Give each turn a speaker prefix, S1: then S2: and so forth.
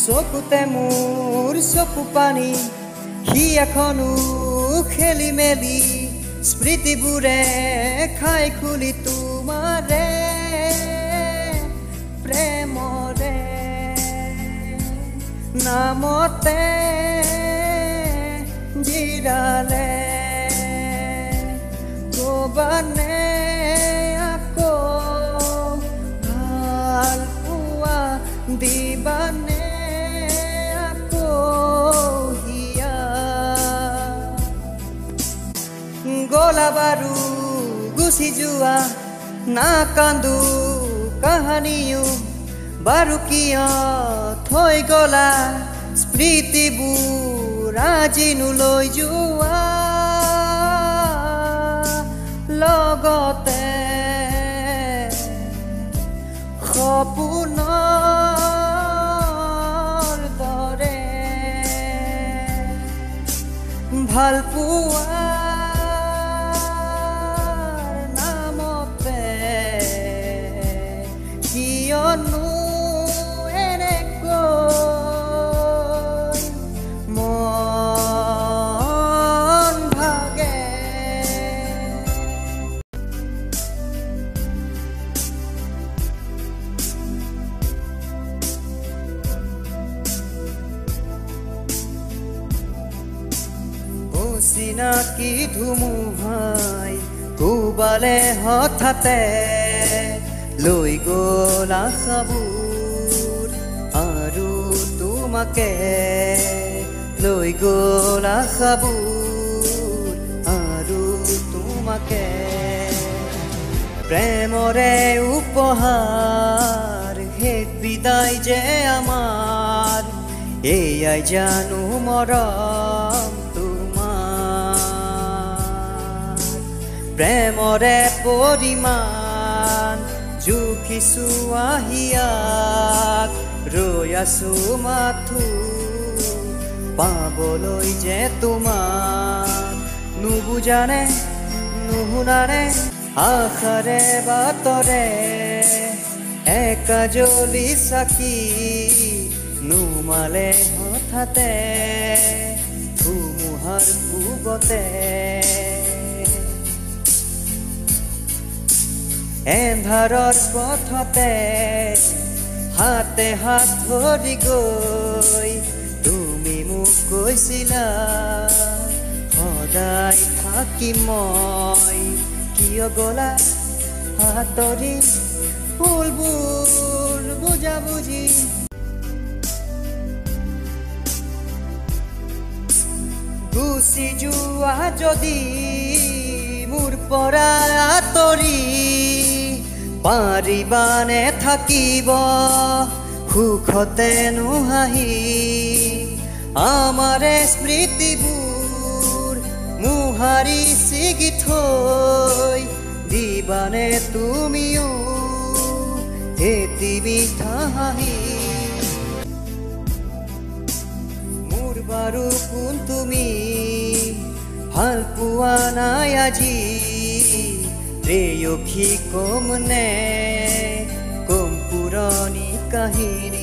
S1: চকুতে মোৰ চকু পানী সি এখনো খেলি মেলি স্মৃতিবোৰে খাই খুলি তোমাৰে প্ৰেমৰে নামতে জিৰালে ক'বানে আকৌ ভাল পোৱা দিবানে গোলা বাৰু গুচি যোৱা না কান্দো কাহানিও বাৰু কিয় থৈ গলা স্মৃতিবোৰ আজিনো লৈ যোৱা লগতে সপোনৰ দৰে ভাল পোৱা কিয়নো এনেকৈ মন ভাগে অচিনাকি ধুমুহাই কোবালে হঠাতে লৈ গ'ল আশাবোৰ আৰু তোমাকে লৈ গ'ল আশাবোৰ আৰু তোমাকে প্ৰেমৰে উপহাৰ শেষ বিদায় যে আমাৰ এয়াই জানো মৰম তোমাৰ প্ৰেমৰে পৰিমাণ জুখিছো আহিয়াক ৰৈ আছো মাথো পাবলৈ যে তোমাক নুবুজানে নুশুনানে আশাৰে বাটৰে একা জ্বলি চাকি নুমালে হঠাতে ধুমুহাৰ কোবতে এন্ধাৰৰ পথতে হাতে হাত ধৰি গৈ তুমি মোক কৈছিলা সদায় থাকিম মই কিয় গলা হাতৰি ফুলবোৰ বুজা বুজি গুচি যোৱা যদি মোৰ পৰা আঁতৰি পাৰিবানে থাকিব সুখতেনো হাঁহি আমাৰে স্মৃতিবোৰ মোহাৰি ছিগি থৈ দিবানে তুমিও এটি মিঠা হাঁহি মোৰ বাৰু কোন তুমি ভাল পোৱা নাই আজি প্ৰেয়সী কম নে কম পুৰণি কাহিনী